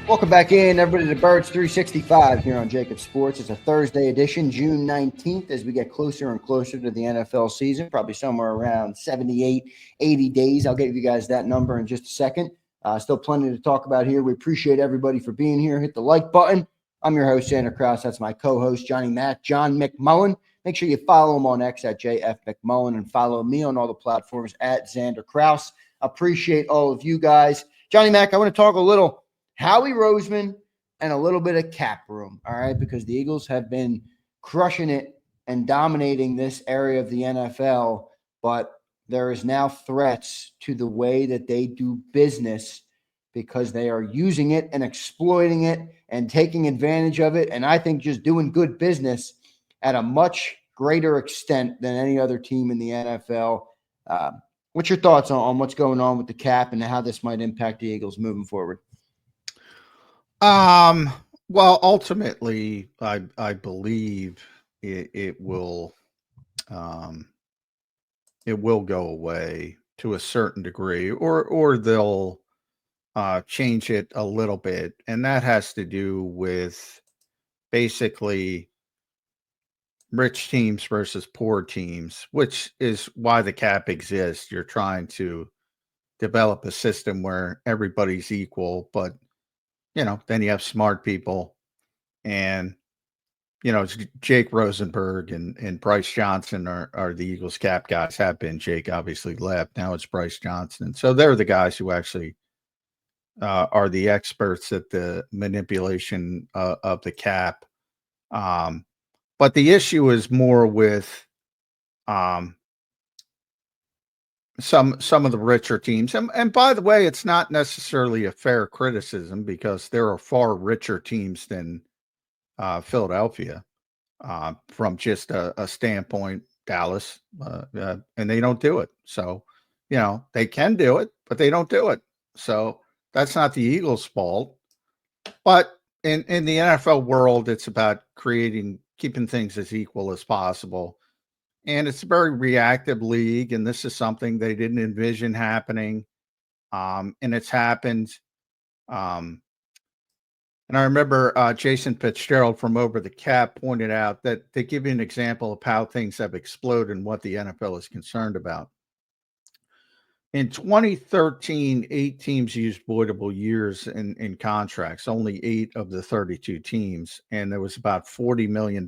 Welcome back in, everybody, to Birds 365 here on JAKIB Sports. It's a Thursday edition, June 19th, as we get closer and closer to the NFL season, probably somewhere around 78, 80 days. I'll give you guys that number in just a second. Still plenty to talk about here. We appreciate everybody for being here. Hit the like button. I'm your host, Zander Krause. That's my co-host, John McMullen. Make sure you follow him on X at JF McMullen and follow me on all the platforms at Zander Krause. Appreciate all of you guys. Johnny Mac, I want to talk a little Howie Roseman and a little bit of cap room, all right, because the Eagles have been crushing it and dominating this area of the NFL, but there is now threats to the way that they do business because they are using it and exploiting it and taking advantage of it, and I think just doing good business at a much greater extent than any other team in the NFL. What's your thoughts on what's going on with the cap and how this might impact the Eagles moving forward? Well, ultimately, I believe it will go away to a certain degree, or they'll change it a little bit, and that has to do with basically rich teams versus poor teams, which is why the cap exists. You're trying to develop a system where everybody's equal, but then you have smart people, and it's Jake Rosenberg and Bryce Johnson are the Eagles cap guys. Have been. Jake obviously left. Now it's Bryce Johnson. So they're the guys who actually are the experts at the manipulation of the cap. But the issue is more with some of the richer teams. And by the way, it's not necessarily a fair criticism because there are far richer teams than Philadelphia from just a standpoint, Dallas, and they don't do it. So, they can do it, but they don't do it. So that's not the Eagles' fault. But in the NFL world, it's about keeping things as equal as possible. And it's a very reactive league, and this is something they didn't envision happening, and it's happened. And I remember Jason Fitzgerald from Over the Cap pointed out that they give you an example of how things have exploded and what the NFL is concerned about. In 2013, 8 teams used voidable years in contracts, only 8 of the 32 teams, and there was about $40 million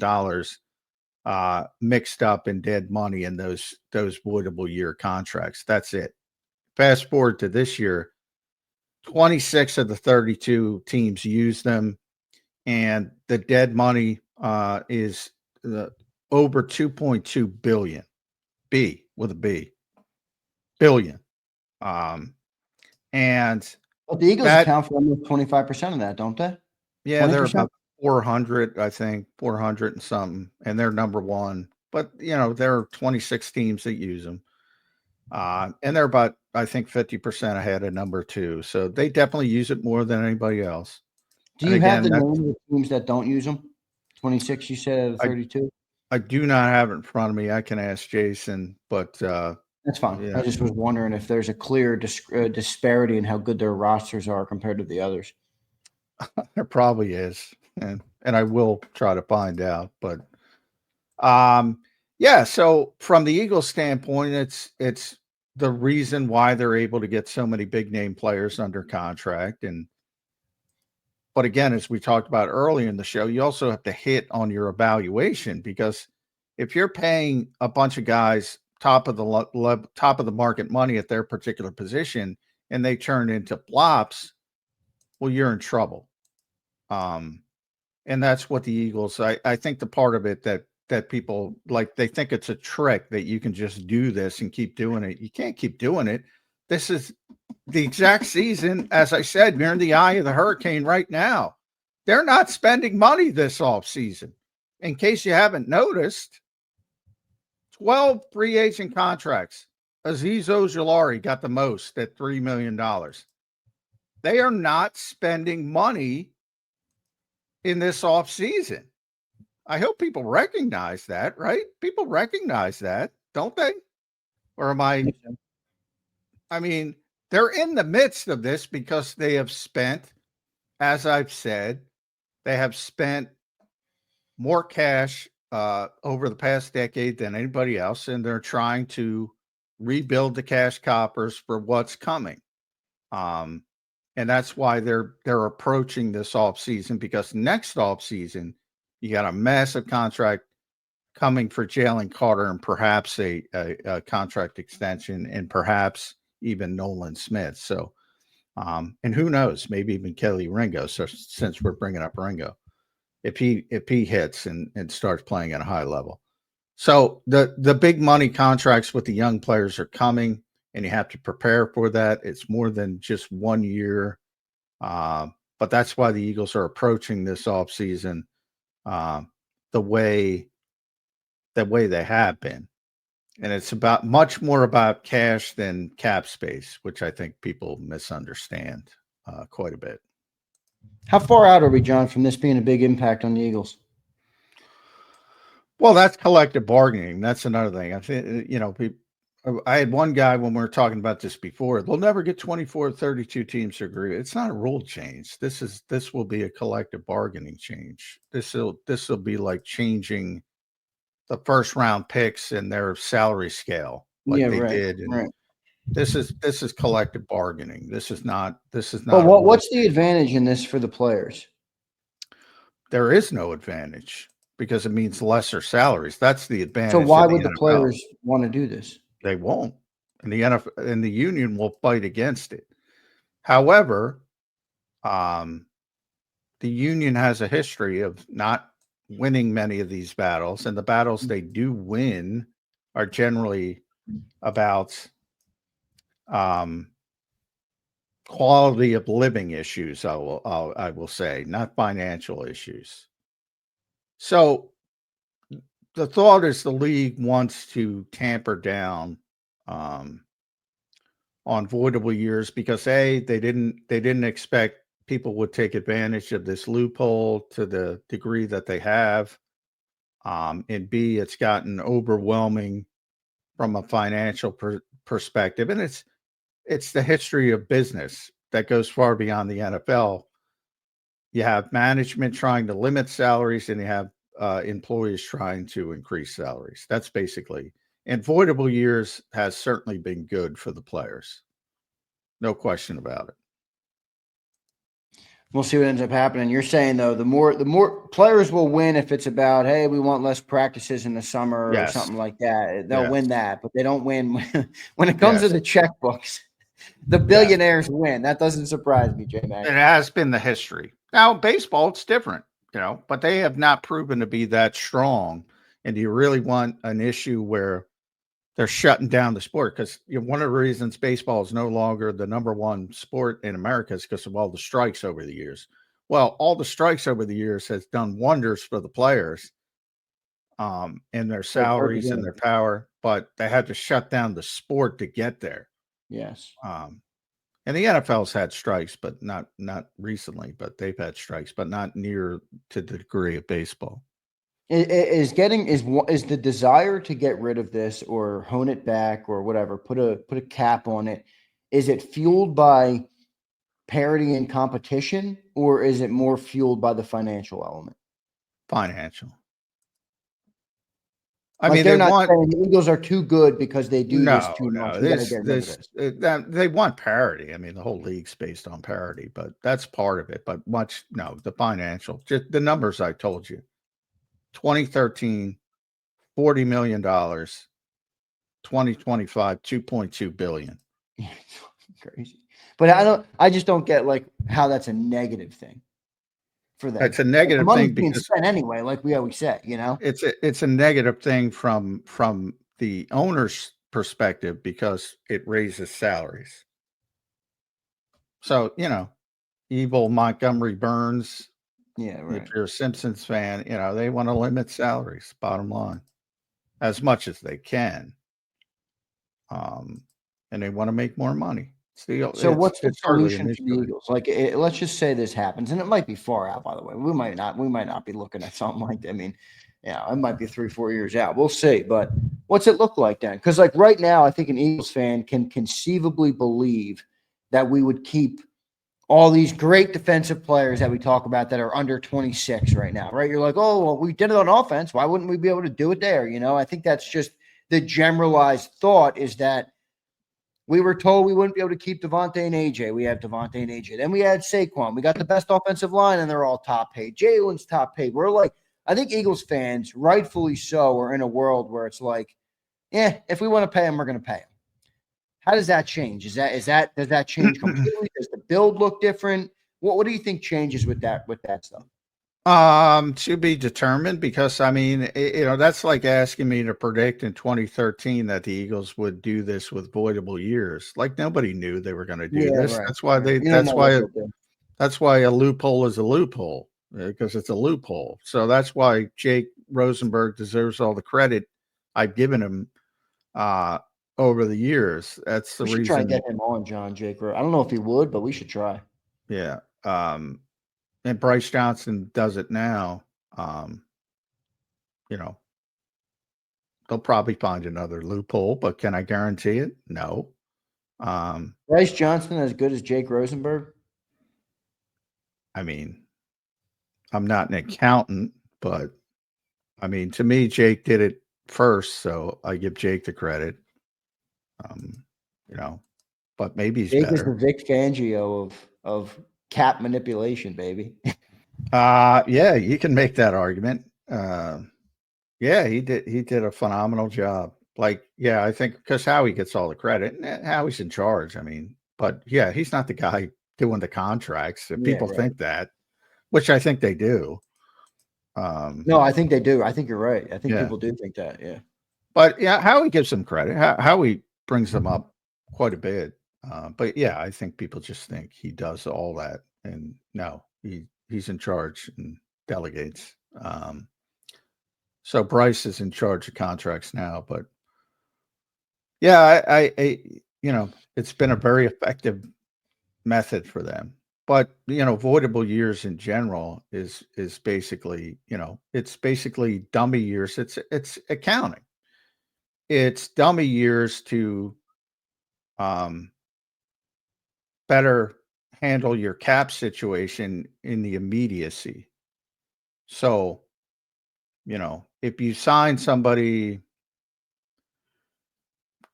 mixed up in dead money in those voidable year contracts. That's it. Fast forward to this year, 26 of the 32 teams use them, and the dead money is over 2.2 billion. B with a B. Billion. And but the Eagles account for almost 25% of that, don't they? Yeah, 20%? They're about 400, I think, 400 and something, and they're number one. But there are 26 teams that use them, and they're about, I think, 50% ahead of number 2. So they definitely use it more than anybody else. Do you have the name of the teams that don't use them? 26, you said, 32. I do not have it in front of me. I can ask Jason, but that's fine. Yeah. I just was wondering if there's a clear disparity in how good their rosters are compared to the others. There probably is, and I will try to find out. But yeah. So from the Eagles' standpoint, it's the reason why they're able to get so many big name players under contract. But again, as we talked about early in the show, you also have to hit on your evaluation, because if you're paying a bunch of guys top of the market money at their particular position and they turn into flops, well, you're in trouble. And that's what the Eagles, I think the part of it that people like, they think it's a trick that you can just do this and keep doing it. You can't keep doing it. This is the exact season. As I said, we're in the eye of the hurricane right now. They're not spending money this off season. In case you haven't noticed, 12 free agent contracts. Azeez Ojulari got the most at $3 million. They are not spending money in this off season. I hope people recognize that, right? People recognize that, don't they? Or am I mean, they're in the midst of this because they have spent as I've said, they have spent more cash over the past decade than anybody else, and they're trying to rebuild the cash coppers for what's coming. And that's why they're approaching this off season, because next off season you got a massive contract coming for Jalen Carter, and perhaps a contract extension, and perhaps even Nolan Smith. So, and who knows, maybe even Kelly Ringo. So since we're bringing up Ringo, if he hits and starts playing at a high level. So the big money contracts with the young players are coming, and you have to prepare for that. It's more than just 1 year. But that's why the Eagles are approaching this offseason the way they have been. And it's about much more about cash than cap space, which I think people misunderstand quite a bit. How far out are we, John, from this being a big impact on the Eagles? Well, that's collective bargaining. That's another thing. I think, I had one guy when we were talking about this before, they'll never get 24 or 32 teams to agree. It's not a rule change. This will be a collective bargaining change. This will be like changing the first round picks and their salary scale like they did. And right. This is collective bargaining. This is not. But what's the advantage in this for the players? There is no advantage because it means lesser salaries. That's the advantage. So why would the players want to do this? They won't. And the NFL and the union will fight against it. However, the union has a history of not winning many of these battles, and the battles they do win are generally about quality of living issues. I will say, not financial issues. So the thought is the league wants to tamper down on voidable years because they didn't expect people would take advantage of this loophole to the degree that they have, and B, it's gotten overwhelming from a financial perspective, and it's the history of business that goes far beyond the NFL. You have management trying to limit salaries, and you have employees trying to increase salaries. That's basically, and voidable years has certainly been good for the players. No question about it. We'll see what ends up happening. You're saying, though, the more players will win if it's about, hey, we want less practices in the summer or something like that. They'll win that, but they don't win when it comes to the checkbooks. The billionaires win. That doesn't surprise me, J-Mac. It has been the history. Now, baseball, it's different, but they have not proven to be that strong. And do you really want an issue where they're shutting down the sport? Because one of the reasons baseball is no longer the number one sport in America is because of all the strikes over the years. Well, all the strikes over the years has done wonders for the players and their salaries and their power, but they had to shut down the sport to get there. Yes. And the NFL's had strikes, but not recently, but they've had strikes, but not near to the degree of baseball. Is the desire to get rid of this or hone it back or whatever, put a cap on it, is it fueled by parity and competition, or is it more fueled by the financial element? Financial. I mean, they're not saying the Eagles are too good because they do this too much. They want parity. I mean, the whole league's based on parity, but that's part of it. But the financial, just the numbers I told you. 2013, $40 million. 2025, $2.2 billion. Crazy. But I just don't get how that's a negative thing for them. It's a negative thing being spent anyway, like we always say, It's a negative thing from the owner's perspective because it raises salaries. So, evil Montgomery Burns. Yeah, right. If you're a Simpsons fan, they want to limit salaries, bottom line, as much as they can. And they want to make more money. So what's the solution for the Eagles? Let's just say this happens, and it might be far out, by the way. We might not be looking at something like that. I mean, it might be 3-4 years out. We'll see. But what's it look like then? Because right now, I think an Eagles fan can conceivably believe that we would keep all these great defensive players that we talk about that are under 26 right now, right? You're like, oh, well, we did it on offense. Why wouldn't we be able to do it there? I think that's just the generalized thought, is that we were told we wouldn't be able to keep Devontae and AJ. We have Devontae and AJ. Then we had Saquon. We got the best offensive line, and they're all top paid. Jalen's top paid. We're like, I think Eagles fans, rightfully so, are in a world where it's like, if we want to pay him, we're going to pay him. How does that change? Does that change completely? Does the build look different? What do you think changes with that stuff? To be determined, because I mean, that's like asking me to predict in 2013 that the Eagles would do this with voidable years. Like, nobody knew they were going to do this. Right, that's why that's why a loophole is a loophole, because it's a loophole. So that's why Jake Rosenberg deserves all the credit I've given him over the years. That's the reason. We should try and get him on, John Jake. I don't know if he would, but we should try. Yeah. And Bryce Johnson does it now. They'll probably find another loophole, but can I guarantee it? No. Bryce Johnson as good as Jake Rosenberg? I mean, I'm not an accountant, but I mean, to me, Jake did it first, so I give Jake the credit. But maybe he's Jake better. Is the Vic Fangio of cap manipulation, baby. Yeah, you can make that argument. Yeah, he did a phenomenal job. Like, yeah, I think because Howie gets all the credit, and Howie's in charge. I mean, but yeah, he's not the guy doing the contracts. People think that, which I think they do. No, I think they do. I think you're right. I think people do think that. Yeah. But yeah, Howie gives them credit. Howie brings them up quite a bit. But yeah, I think people just think he does all that, and no, he's in charge and delegates. So Bryce is in charge of contracts now, but yeah, I it's been a very effective method for them. But voidable years in general is basically, it's basically dummy years. It's accounting. It's dummy years to better handle your cap situation in the immediacy. So, if you sign somebody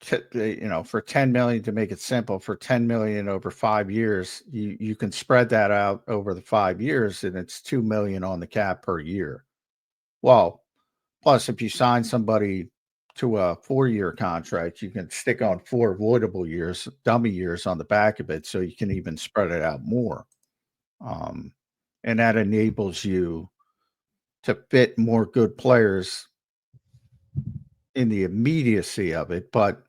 for 10 million, to make it simple, for 10 million over 5 years, you can spread that out over the 5 years, and it's 2 million on the cap per year. Well, plus if you sign somebody to a 4-year contract, you can stick on 4 voidable years, dummy years on the back of it, so you can even spread it out more. And that enables you to fit more good players in the immediacy of it, but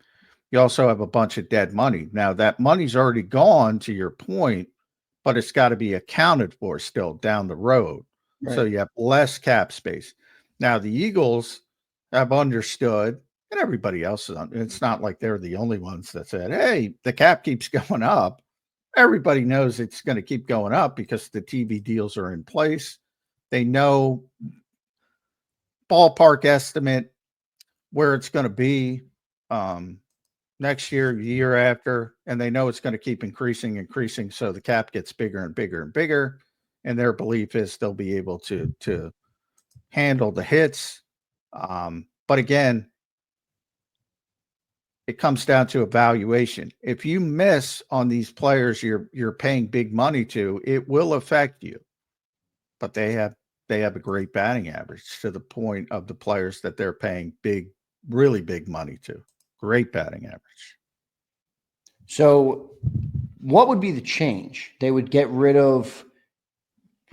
you also have a bunch of dead money. Now that money's already gone, to your point, but it's got to be accounted for still down the road. Right. So you have less cap space. Now the Eagles have understood, and everybody else is. It's not like they're the only ones that said, "Hey, the cap keeps going up." Everybody knows it's going to keep going up because the TV deals are in place. They know ballpark estimate where it's going to be next year, the year after, and they know it's going to keep increasing. So the cap gets bigger and bigger and bigger, and their belief is they'll be able to handle the hits. But again, it comes down to evaluation. If you miss on these players you're paying big money to, it will affect you. But they have a great batting average to the point of the players that they're paying really big money to. Great batting average. So what would be the change? They would get rid of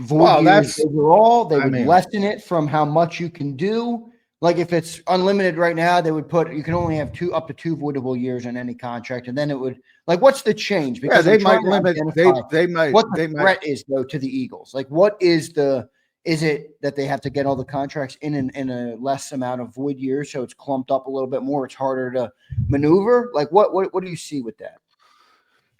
void years overall. They would lessen it from how much you can do. Like if it's unlimited right now, they would put, you can only have up to 2 voidable years in any contract. And then it would, like, what's the change? Because they might limit, they might, what the threat is though to the Eagles. Like what is it that they have to get all the contracts in a less amount of void years, so it's clumped up a little bit more, it's harder to maneuver? Like what do you see with that?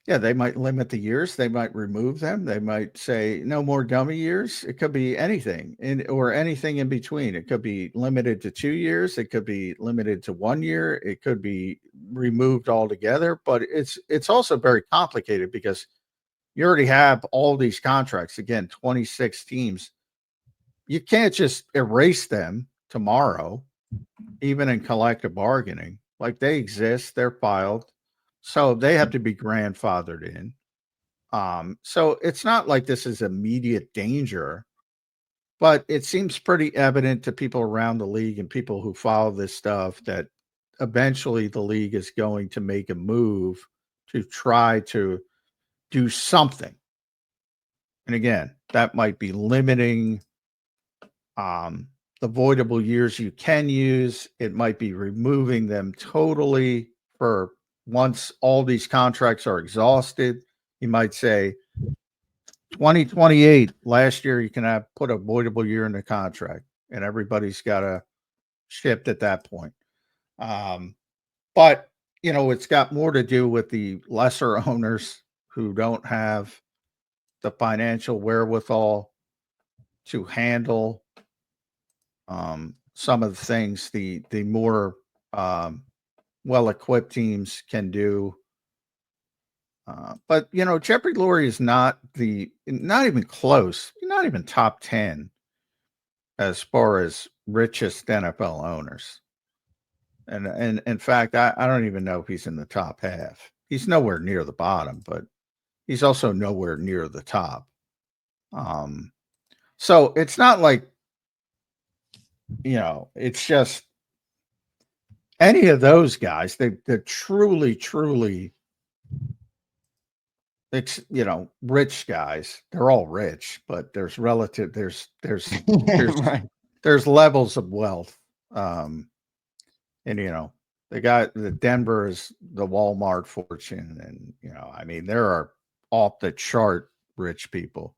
Yeah, they might limit the years. They might remove them. They might say no more dummy years. It could be anything, or anything in between. It could be limited to 2 years. It could be limited to 1 year. It could be removed altogether. But it's also very complicated because you already have all these contracts. Again, 26 teams. You can't just erase them tomorrow, even in collective bargaining. Like, they exist, they're filed, so they have to be grandfathered in. So it's not like this is immediate danger, but it seems pretty evident to people around the league and people who follow this stuff that eventually the league is going to make a move to try to do something. And again, that might be limiting the voidable years you can use. It might be removing them totally for once all these contracts are exhausted. You might say 2028, last year you can have put a voidable year in the contract and everybody's got a shipped at that point. But it's got more to do with the lesser owners who don't have the financial wherewithal to handle some of the things the more well-equipped teams can do. But Jeffrey Lurie is not even close, not even top 10 as far as richest NFL owners. And in fact, I don't even know if he's in the top half. He's nowhere near the bottom, but he's also nowhere near the top. So it's not like, it's just any of those guys. They're truly, truly, rich guys. They're all rich, but there's Right. there's levels of wealth. And the Denver is the Walmart fortune, and I mean, there are off the chart rich people.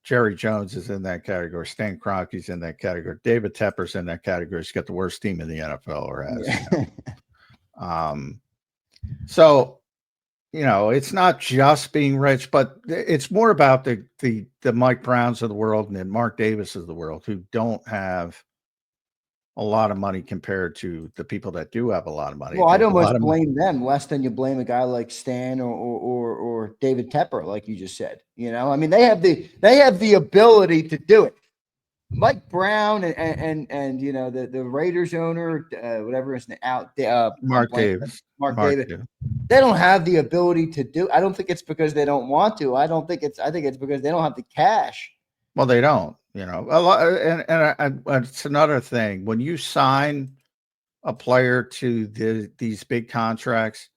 Jerry Jones is in that category. Stan Kroenke's in that category. David Tepper's in that category. He's got the worst team in the NFL, or has. So it's not just being rich, but it's more about the Mike Browns of the world and the Mark Davis of the world who don't have a lot of money compared to the people that do have a lot of money. Well, I'd almost blame them less than you blame a guy like Stan or David Tepper, like you just said. I mean, they have the ability to do it. Mike Brown and the Raiders owner, whatever is out there, Mark Davis. They don't have the ability to do. I don't think it's because they don't want to. I think it's because they don't have the cash. Well, they don't. A lot, and it's another thing. When you sign a player to these big contracts,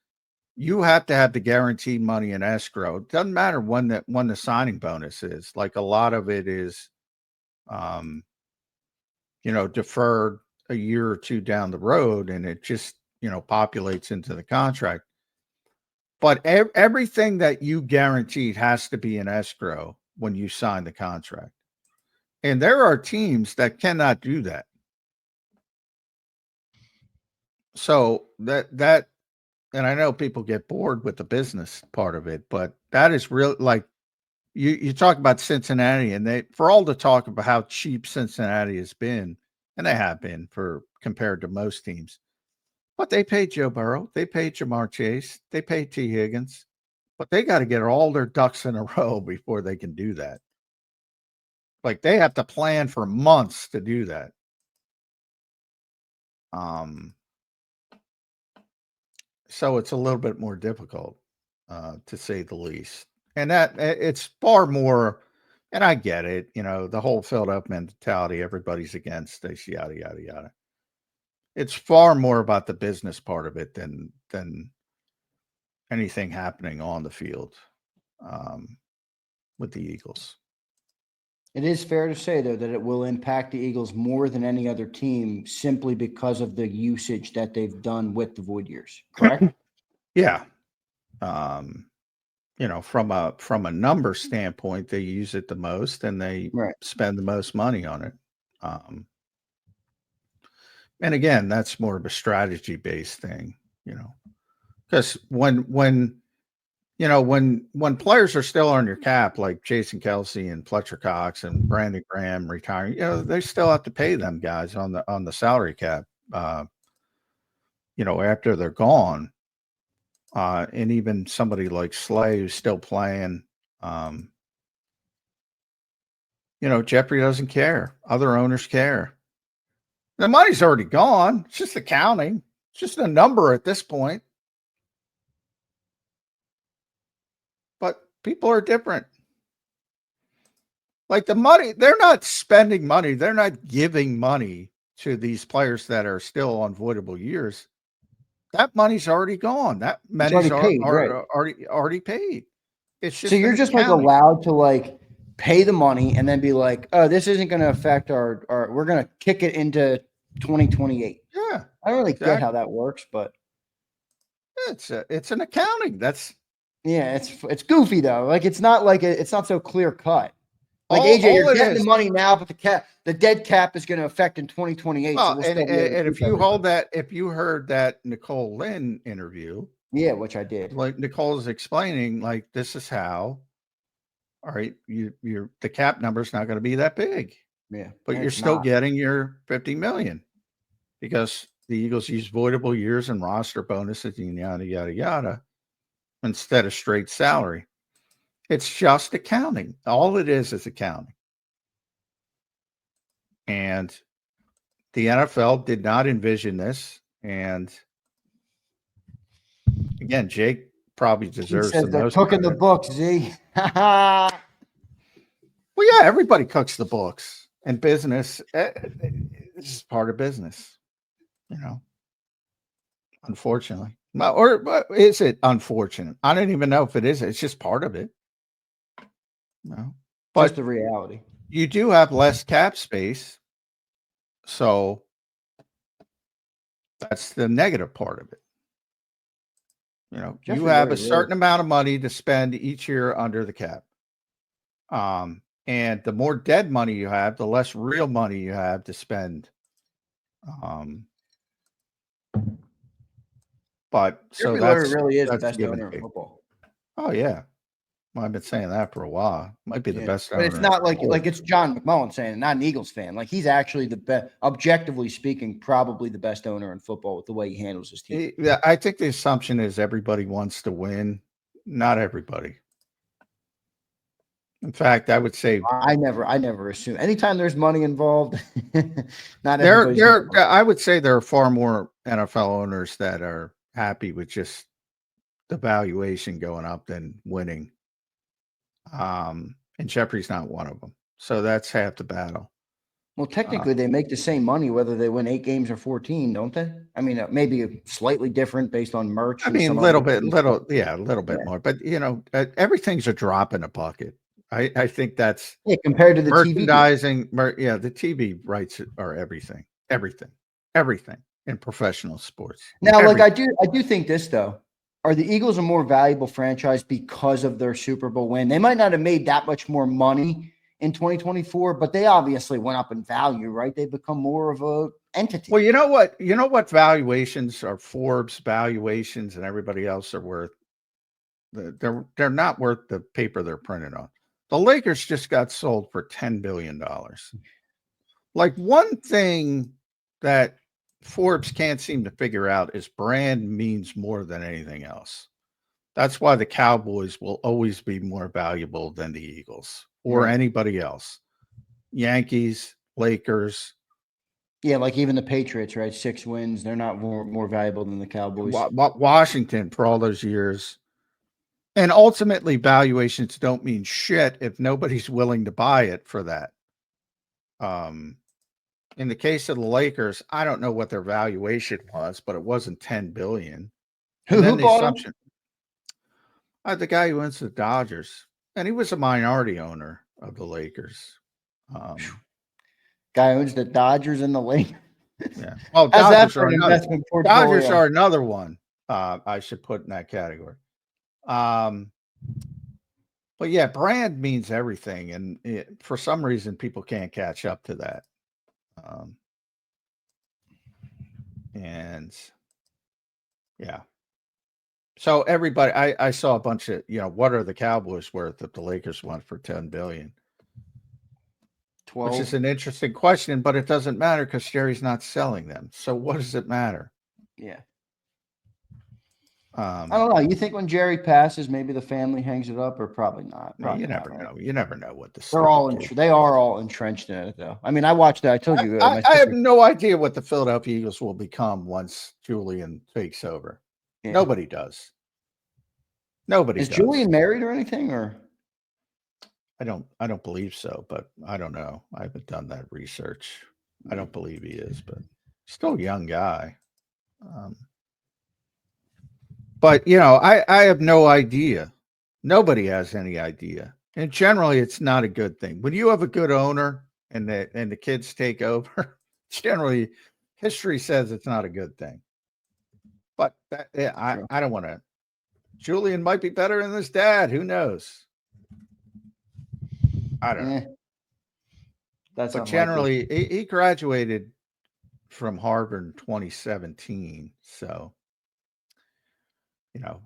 you have to have the guaranteed money in escrow. It doesn't matter when the signing bonus is. Like, a lot of it is, deferred a year or two down the road, and it just populates into the contract. But everything that you guaranteed has to be in escrow when you sign the contract. And there are teams that cannot do that. So that, and I know people get bored with the business part of it, but that is real. Like, you talk about Cincinnati, and for all the talk about how cheap Cincinnati has been, and they have been compared to most teams, but they paid Joe Burrow, they paid Jamar Chase, they paid T. Higgins, but they got to get all their ducks in a row before they can do that. Like, they have to plan for months to do that. So it's a little bit more difficult, to say the least. And that it's far more, and I get it, the whole filled up mentality, everybody's against this, yada, yada, yada. It's far more about the business part of it than anything happening on the field, with the Eagles. It is fair to say, though, that it will impact the Eagles more than any other team simply because of the usage that they've done with the void years, correct? Yeah. From a number standpoint, they use it the most and they spend the most money on it. And again, that's more of a strategy-based thing, because when players are still on your cap, like Jason Kelsey and Fletcher Cox and Brandon Graham retiring, they still have to pay them guys on the salary cap, after they're gone. And even somebody like Slay, who's still playing, Jeffrey doesn't care. Other owners care. The money's already gone. It's just accounting. It's just a number at this point. But people are different. Like the money, they're not spending money. They're not giving money to these players that are still on voidable years. That money's already gone. That money's already paid. It's just so you're just accounting. like allowed to like pay the money and then be like, oh, this isn't going to affect our we're going to kick it into 2028. Yeah. I don't really get how that works, but it's an accounting. It's goofy though. Like it's not so clear cut. Like AJ, you're getting the money now, but the dead cap is going to affect in 2028. Well, so and if you heard that Nicole Lynn interview, which I did, like Nicole is explaining, like this is how. All right, the cap number is not going to be that big. Yeah, but you're still getting your $50 million because the Eagles use voidable years and roster bonuses and yada yada yada instead of straight salary. It's just accounting. All it is accounting. And the NFL did not envision this. And again, Jake probably deserves the most. They're cooking the books, Z. Well, yeah, everybody cooks the books in business. This is part of business, unfortunately. Or is it unfortunate? I don't even know if it is. It's just part of it. No, but just the reality. You do have less cap space, so that's the negative part of it. You have a certain amount of money to spend each year under the cap. And the more dead money you have, the less real money you have to spend. But so that's really is the best owner in football. Oh yeah. Well, I've been saying that for a while. Might be the best owner. But it's not like it's John McMullen saying it, not an Eagles fan. Like he's actually the best, objectively speaking, probably the best owner in football with the way he handles his team. Yeah, I think the assumption is everybody wants to win. Not everybody. In fact, I would say I never assume. Anytime there's money involved, not I would say there are far more NFL owners that are happy with just the valuation going up than winning. And Jeffrey's not one of them. So that's half the battle. Well, technically, they make the same money whether they win 8 games or 14, don't they? I mean, maybe slightly different based on merch. I mean, a little bit more. But everything's a drop in a bucket. I think that's compared to the merchandising. The TV rights are everything in professional sports. Now, like I do think this though. Are the Eagles a more valuable franchise because of their Super Bowl win? They might not have made that much more money in 2024, but they obviously went up in value, right? They've become more of a entity. Well, you know what valuations are Forbes valuations and everybody else are worth. They're not worth the paper they're printed on. The Lakers just got sold for $10 billion. Like one thing that Forbes can't seem to figure out is brand means more than anything else. That's why the Cowboys will always be more valuable than the Eagles or anybody else. Yankees, Lakers. Yeah, like even the Patriots, right? 6 wins. They're not more valuable than the Cowboys. Washington for all those years. And ultimately, valuations don't mean shit if nobody's willing to buy it for that. In the case of the Lakers, I don't know what their valuation was, but it wasn't $10 billion. Who bought them? The guy who owns the Dodgers, and he was a minority owner of the Lakers. Guy owns the Dodgers and the Lakers. Yeah. Well, Dodgers are another one. I should put in that category. But yeah, brand means everything, and for some reason, people can't catch up to that. And yeah, so everybody, I saw a bunch of, what are the Cowboys worth if the Lakers went for $10 billion? 12. Which is an interesting question, but it doesn't matter because Jerry's not selling them. So what does it matter? Yeah. I don't know. You think when Jerry passes, maybe the family hangs it up, or probably not? No, Probably you not, never right? know. You never know what the They're all stupid kid. they are all entrenched in it, though. I mean, I watched that. I told you, my I have sister. no idea what the Philadelphia Eagles will become once Julian takes over. Yeah. Nobody does. Nobody Is does. Julian married or anything, or? I don't believe so, but I don't know. I haven't done that research. I don't believe he is, but still a young guy. But I have no idea. Nobody has any idea. And generally it's not a good thing. When you have a good owner and the kids take over, generally history says it's not a good thing. But I don't want to. Julian might be better than his dad. Who knows? I don't know. That's But unlikely. generally, he graduated from Harvard in 2017. So,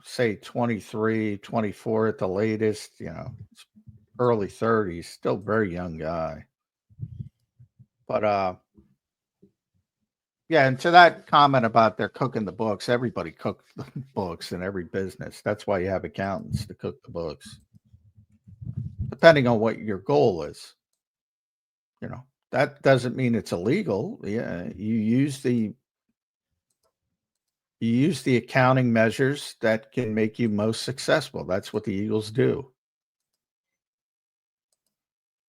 say 23, 24 at the latest, early 30s, still very young guy. But yeah, and to that comment about they're cooking the books, everybody cooks the books in every business. That's why you have accountants to cook the books. Depending on what your goal is. That doesn't mean it's illegal. Yeah, you use the accounting measures that can make you most successful. That's what the Eagles do.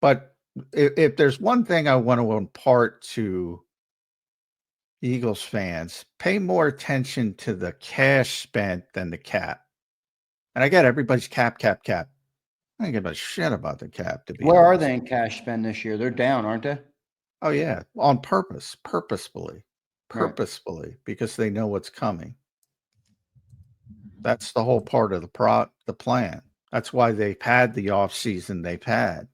But if there's one thing I want to impart to Eagles fans, pay more attention to the cash spent than the cap. And I get everybody's cap. I don't give a shit about the cap, to be Where are honest. they in cash spend this year? They're down, aren't they? Oh yeah, on purpose, purposefully, Right. because they know what's coming. That's the whole part of the plan. That's why they've had the off season they've had.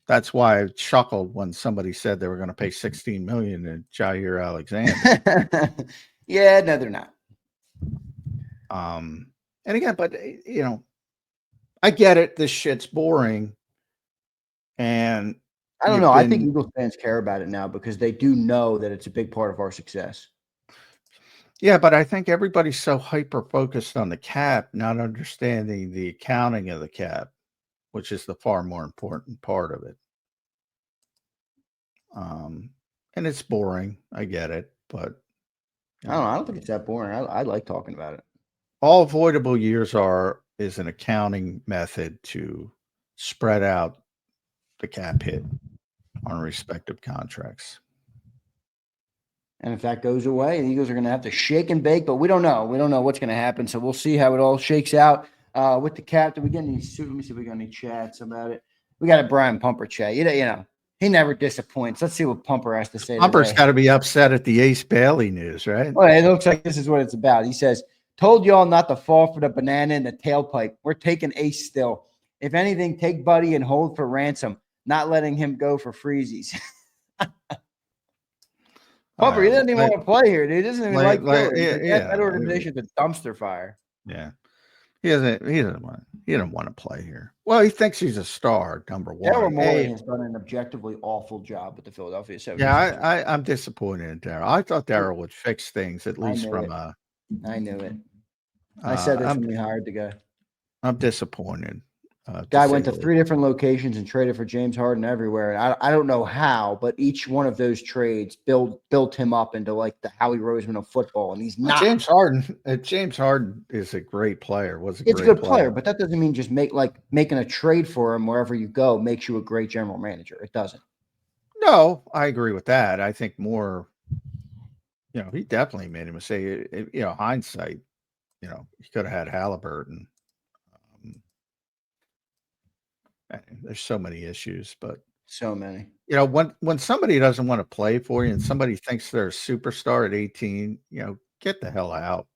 That's why I chuckled when somebody said they were going to pay $16 million to Jair Alexander. Yeah, no, they're not. And again, but I get it. This shit's boring, and I don't know. I think Eagles fans care about it now because they do know that it's a big part of our success. Yeah, but I think everybody's so hyper focused on the cap, not understanding the accounting of the cap, which is the far more important part of it. And it's boring. I get it, but I don't think it's that boring. I like talking about it. All avoidable years is an accounting method to spread out the cap hit on respective contracts. And if that goes away, the Eagles are going to have to shake and bake, but we don't know. We don't know what's going to happen. So we'll see how it all shakes out with the cap. Did we get any? Let me see if we got any chats about it. We got a Brian Pumper chat. You know, he never disappoints. Let's see what Pumper has to say. Pumper's got to be upset at the Ace Bailey news, right? Well, it looks like this is what it's about. He says, "Told y'all not to fall for the banana in the tailpipe. We're taking Ace still. If anything, take Buddy and hold for ransom. Not letting him go for freezies." Pumper, he doesn't even want to play here, dude. He doesn't even like Philly. That organization's a dumpster fire. Yeah. He doesn't want to play here. Well, he thinks he's a star, number one. Daryl Morey has done an objectively awful job with the Philadelphia 76ers. Yeah, I'm disappointed in Daryl. I thought Daryl would fix things, at least I knew it. I said this when we hired the guy. I'm disappointed. Guy went to 3 different locations and traded for James Harden everywhere. And I don't know how, but each one of those trades built him up into like the Howie Roseman of football. And he's not. James Harden is a great player. It's a good player, but that doesn't mean just making a trade for him wherever you go makes you a great general manager. It doesn't. No, I agree with that. I think more, he definitely made a mistake. Hindsight, he could have had Halliburton. There's so many issues, but so many. When somebody doesn't want to play for you and somebody thinks they're a superstar at 18, get the hell out.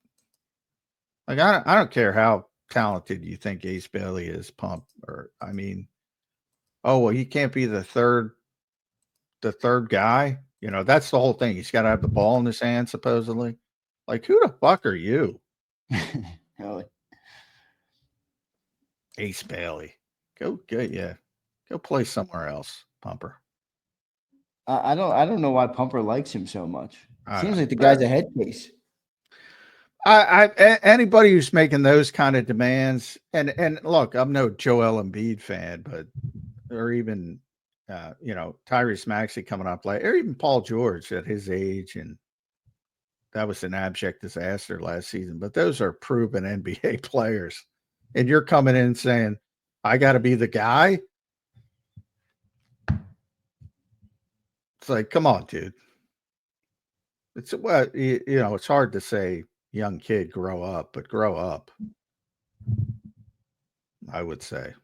Like I don't care how talented you think Ace Bailey is, Pump. He can't be the third guy. That's the whole thing. He's got to have the ball in his hand, supposedly. Like, who the fuck are you? Really? Ace Bailey. Go play somewhere else, Pumper. I don't know why Pumper likes him so much. Seems like the guy's a head case. Anybody who's making those kind of demands, and look, I'm no Joel Embiid fan, but or even Tyrese Maxey coming up late, or even Paul George at his age, and that was an abject disaster last season. But those are proven NBA players, and you're coming in saying, "I got to be the guy." It's like, come on, dude. It's it's hard to say, young kid, grow up, but grow up. I would say.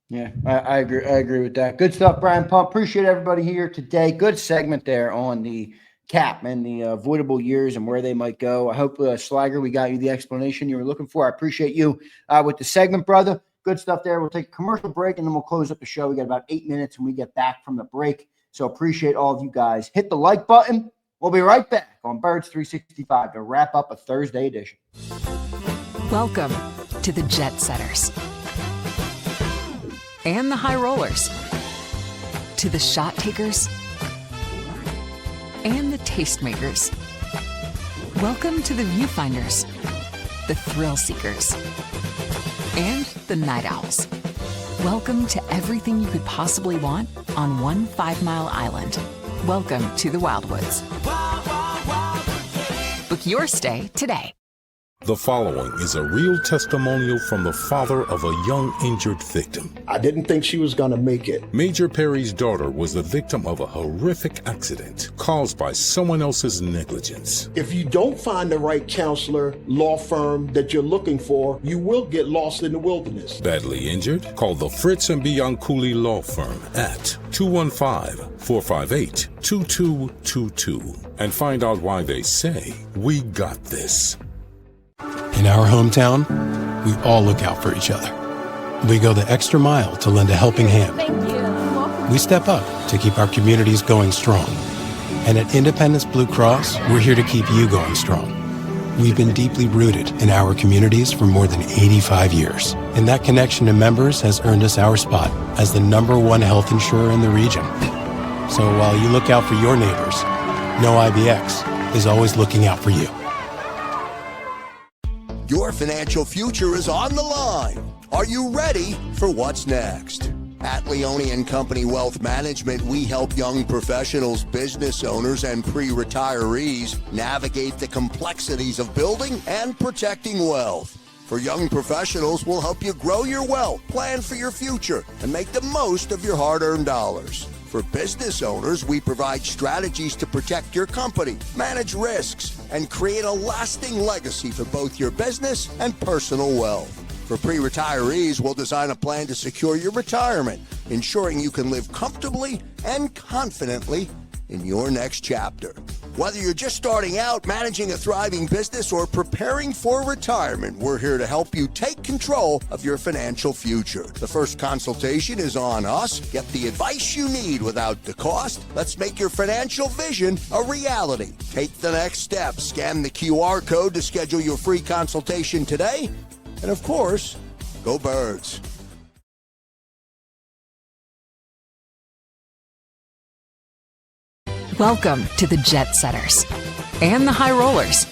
Yeah, I agree. I agree with that. Good stuff, Brian Pump. Appreciate everybody here today. Good segment there on the cap and the avoidable years and where they might go. I hope, Slager, we got you the explanation you were looking for. I appreciate you with the segment, brother. Good stuff there. We'll take a commercial break, and then we'll close up the show. We got about 8 minutes when we get back from the break. So appreciate all of you guys. Hit the like button. We'll be right back on Birds 365 to wrap up a Thursday edition. Welcome to the Jet Setters and the High Rollers, to the Shot Takers and the Tastemakers. Welcome to the Viewfinders, the Thrill Seekers, and the Night Owls. Welcome to everything you could possibly want on one 5-mile island. Welcome to the Wildwoods. Book your stay today. The following is a real testimonial from the father of a young injured victim. I didn't think she was going to make it. Major Perry's daughter was the victim of a horrific accident caused by someone else's negligence. If you don't find the right counselor, law firm that you're looking for, you will get lost in the wilderness. Badly injured? Call the Fritz and Bianculli Law Firm at 215-458-2222 and find out why they say, "We got this." In our hometown, we all look out for each other. We go the extra mile to lend a helping hand. Thank you. We step up to keep our communities going strong. And at Independence Blue Cross, we're here to keep you going strong. We've been deeply rooted in our communities for more than 85 years. And that connection to members has earned us our spot as the #1 health insurer in the region. So while you look out for your neighbors, know IBX is always looking out for you. Your financial future is on the line. Are you ready for what's next? At Leone & Company Wealth Management, we help young professionals, business owners, and pre-retirees navigate the complexities of building and protecting wealth. For young professionals, we'll help you grow your wealth, plan for your future, and make the most of your hard-earned dollars. For business owners, we provide strategies to protect your company, manage risks, and create a lasting legacy for both your business and personal wealth. For pre-retirees, we'll design a plan to secure your retirement, ensuring you can live comfortably and confidently in your next chapter. Whether you're just starting out, managing a thriving business, or preparing for retirement, we're here to help you take control of your financial future. The first consultation is on us. Get the advice you need without the cost. Let's make your financial vision a reality. Take the next step. Scan the QR code to schedule your free consultation today. And of course, go Birds. Welcome to the Jet Setters and the High Rollers,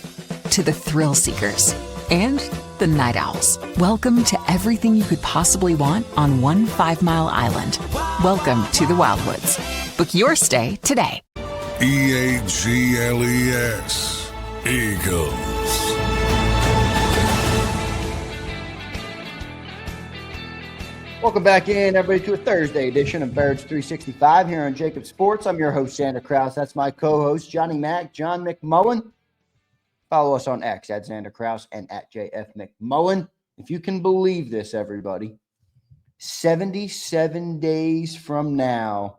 to the Thrill Seekers and the Night Owls. Welcome to everything you could possibly want on one 5-mile island. Welcome to the Wildwoods. Book your stay today. EAGLES, Eagles. Welcome back in, everybody, to a Thursday edition of Birds 365 here on JAKIB Sports. I'm your host, Zander Krause. That's my co-host, Johnny Mack, John McMullen. Follow us on X at Zander Krause and at JF McMullen. If you can believe this, everybody, 77 days from now,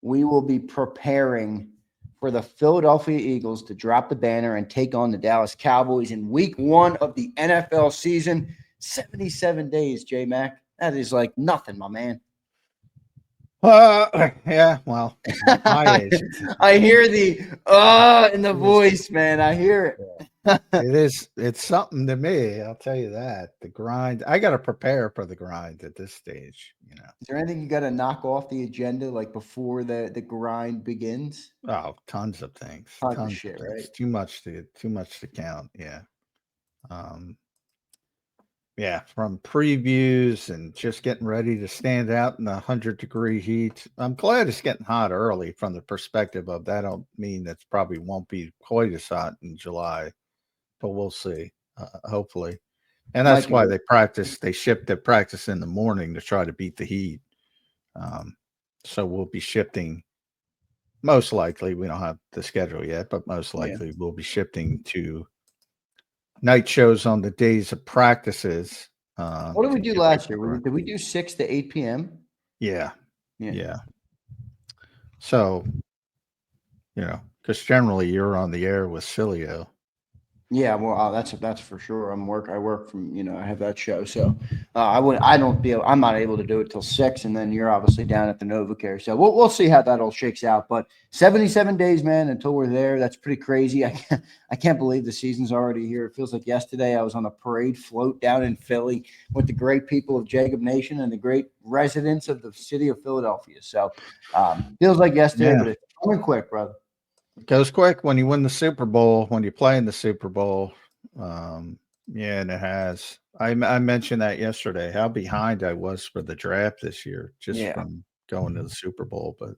we will be preparing for the Philadelphia Eagles to drop the banner and take on the Dallas Cowboys in week 1 of the NFL season. 77 days, J-Mac. That is like nothing, my man. Yeah, well, my age. I hear the in the voice, man. I hear it. It's something to me. I'll tell you that. The grind. I got to prepare for the grind at this stage. Is there anything you got to knock off the agenda like before the grind begins? Oh, tons of things. Tons of shit, right? Too much to count. Yeah. Yeah, from previews and just getting ready to stand out in the 100-degree heat. I'm glad it's getting hot early from the perspective of that. Don't mean that probably won't be quite as hot in July, but we'll see. Hopefully, and that's why they ship their practice in the morning to try to beat the heat. So we'll be shifting. Most likely, we don't have the schedule yet, but most likely we'll be shifting to night shows on the days of practices. What did we do last year? Did we do 6 to 8 p.m.? Yeah. So, because generally you're on the air with Cilio. Yeah, well, that's for sure. I work from, I have that show. So I'm not able to do it till 6, and then you're obviously down at the NovaCare. So we'll see how that all shakes out. But 77 days, man, until we're there. That's pretty crazy. I can't believe the season's already here. It feels like yesterday I was on a parade float down in Philly with the great people of JAKIB Nation and the great residents of the city of Philadelphia. So feels like yesterday, but it's coming quick, brother. It goes quick when you win the Super Bowl, when you play in the Super Bowl. And it has. I mentioned that yesterday, how behind I was for the draft this year, just from going to the Super Bowl. But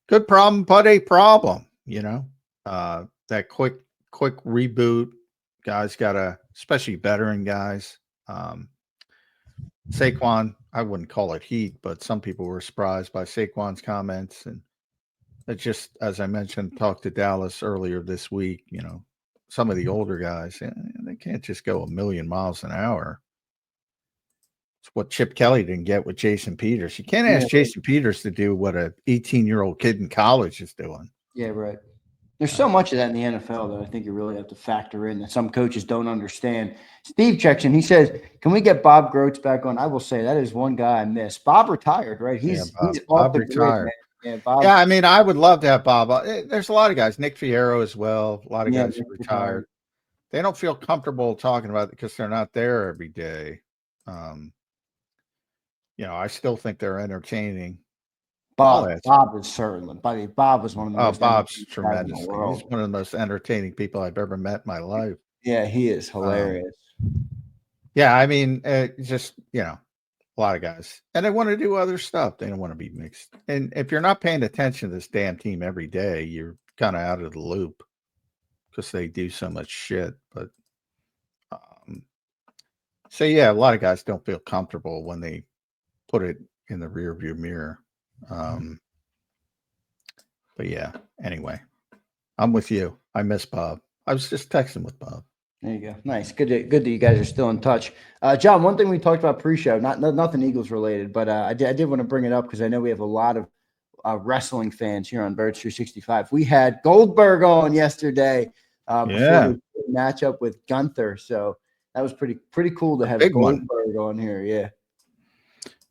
good problem, but a problem, that quick reboot. Guys especially veteran guys. Saquon, I wouldn't call it heat, but some people were surprised by Saquon's comments. And it's just, as I mentioned, talked to Dallas earlier this week, some of the older guys, they can't just go 1,000,000 miles an hour. It's what Chip Kelly didn't get with Jason Peters. You can't ask Jason Peters to do what an 18-year-old kid in college is doing. Yeah, right. There's so much of that in the NFL that I think you really have to factor in that some coaches don't understand. Steve checks in. He says, "Can we get Bob Groats back on?" I will say that is one guy I miss. Bob retired, right? He's off the grid, man. Yeah, Bob. Yeah, I mean, I would love to have Bob. There's a lot of guys, Nick Fierro as well. A lot of guys who retired. They don't feel comfortable talking about it because they're not there every day. I still think they're entertaining. Bob is certainly. Bob was one of the most. Bob's tremendous. He's one of the most entertaining people I've ever met in my life. Yeah, he is hilarious. Yeah, I mean, just a lot of guys, and they want to do other stuff. They don't want to be mixed. And if you're not paying attention to this damn team every day, you're kind of out of the loop because they do so much shit. But so yeah, a lot of guys don't feel comfortable when they put it in the rearview mirror. But yeah, anyway, I'm with you. I miss Bob. I was just texting with Bob. There you go. Nice. Good that you guys are still in touch. John, one thing we talked about pre-show, nothing Eagles related, but I did want to bring it up because I know we have a lot of wrestling fans here on Birds 365. We had Goldberg on yesterday before the matchup with Gunther, so that was pretty cool to have Goldberg on here. Yeah,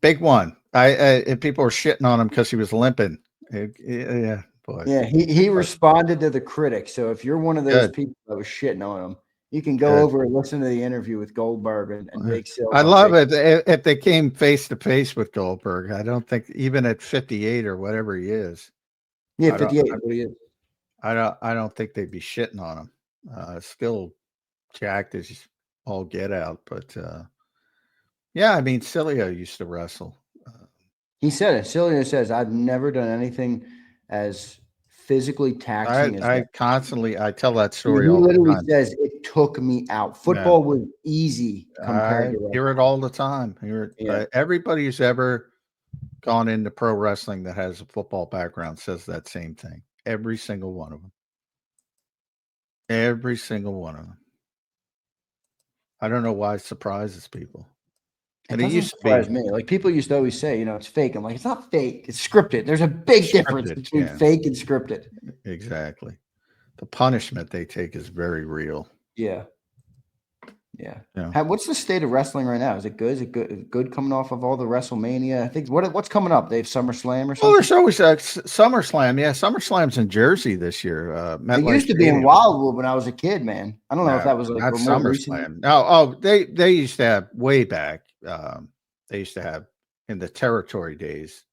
big one. And people were shitting on him because he was limping. Yeah, boy. Yeah, he responded to the critics. So if you're one of those people that was shitting on him, you can go over and listen to the interview with Goldberg and Big Sil. I love it if they came face to face with Goldberg. I don't think even at 58 or whatever he is. Yeah, 58. He is. I don't think they'd be shitting on him. Still jacked as all get out, but yeah, I mean, Cilio used to wrestle. He said it. Cilio says, "I've never done anything as physically taxing." I tell that story. He literally says, "It took me out. Football was easy compared to." I hear it all the time. Everybody who's ever gone into pro wrestling that has a football background says that same thing. Every single one of them. Every single one of them. I don't know why it surprises people. And it used to surprise me. Like people used to always say, it's fake. I'm like, it's not fake. It's scripted. There's a big difference between fake and scripted. Exactly. The punishment they take is very real. Yeah. What's the state of wrestling right now? Is it good? Is it good coming off of all the WrestleMania? I think what's coming up? They have SummerSlam or something? Oh, there's always SummerSlam. Yeah, SummerSlam's in Jersey this year. It used to be in Wildwood when I was a kid, man. I don't know if that was like not SummerSlam. No, they used to have way back. They used to have in the territory days.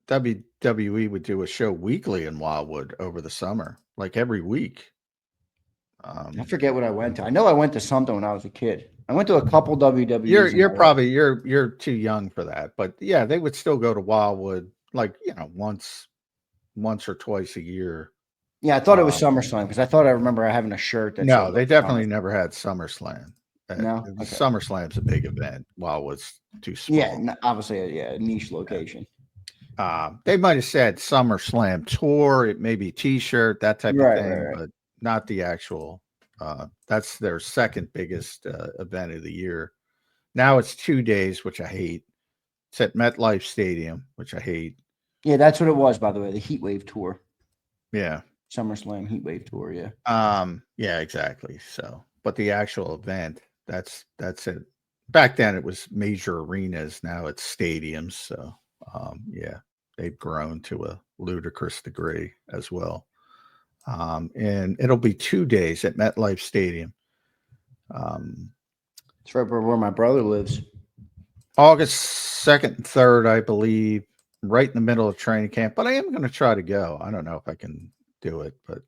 WWE would do a show weekly in Wildwood over the summer, like every week. I forget what I went to. I know I went to something when I was a kid. I went to a couple WWEs. You're too young for that, but yeah, they would still go to Wildwood like once or twice a year. Yeah, I thought it was SummerSlam because I thought I remember having a shirt that. No, they definitely never had SummerSlam. No, okay. SummerSlam's a big event. Wildwood's too small. Yeah, obviously, a niche location. They might have said SummerSlam tour, it may be T-shirt, that type of thing, but not the actual. That's their second biggest event of the year. Now it's 2 days, which I hate. It's at MetLife Stadium, which I hate. Yeah, that's what it was, by the way. The Heat Wave Tour. Yeah. SummerSlam Heat Wave Tour. Yeah. Yeah, exactly. So, but the actual event, that's it. Back then it was major arenas. Now it's stadiums. So, yeah, they've grown to a ludicrous degree as well. And it'll be 2 days at MetLife Stadium. It's right where my brother lives. August 2nd and 3rd, I believe, right in the middle of training camp. But I am going to try to go. I don't know if I can do it, but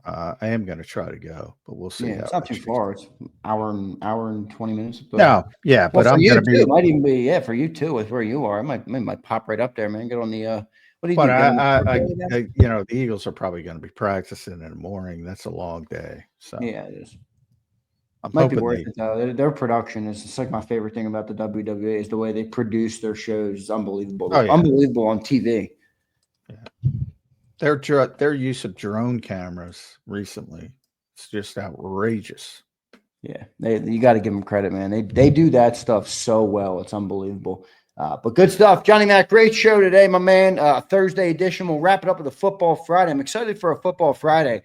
I am going to try to go. But we'll see. Yeah, it's not too far. It's hour and 20 minutes. But, no, yeah, but I'm going to be. It might even be for you too. With where you are, I might pop right up there, man. Get on the. What do you do? The Eagles are probably going to be practicing in the morning. That's a long day. So yeah, it is. Might be worth it though. Their production is it's like my favorite thing about the WWE is the way they produce their shows. It's unbelievable. Oh, yeah. Unbelievable on TV. Yeah. Their use of drone cameras recently, it's just outrageous. Yeah, you got to give them credit, man. They do that stuff so well. It's unbelievable. But good stuff. Johnny Mac, great show today, my man. Thursday edition. We'll wrap it up with a football Friday. I'm excited for a football Friday.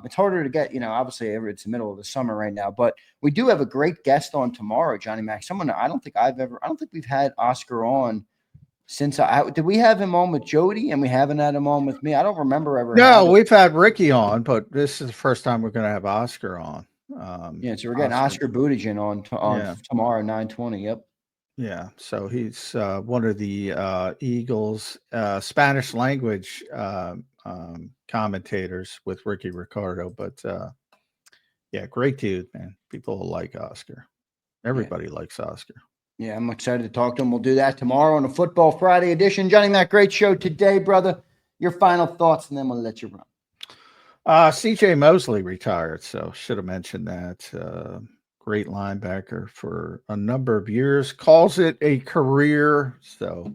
It's harder to get, obviously it's the middle of the summer right now, but we do have a great guest on tomorrow, Johnny Mac. Someone I don't think we've had Oscar on since did we have him on with Jody and we haven't had him on with me? I don't remember ever. No, we've had Ricky on, but this is the first time we're going to have Oscar on. Yeah. So we're getting Oscar Buttigieg on tomorrow, 9:20. Yep. Yeah, so he's one of the Eagles Spanish language commentators with Ricky Ricardo. But yeah, great dude, man. People will like Oscar. Everybody likes Oscar. Yeah, I'm excited to talk to him. We'll do that tomorrow on a Football Friday edition. Johnny Mac, great show today, brother. Your final thoughts, and then we'll let you run. CJ Mosley retired, so should have mentioned that. Great linebacker for a number of years, calls it a career. So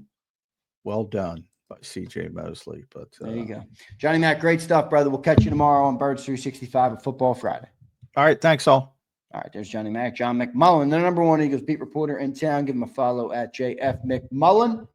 well done by CJ Mosley. But there you go. Johnny Mac, great stuff, brother. We'll catch you tomorrow on Birds 365 at Football Friday. All right. Thanks all. All right. There's Johnny Mac, John McMullen, the #1 Eagles beat reporter in town. Give him a follow at JF McMullen.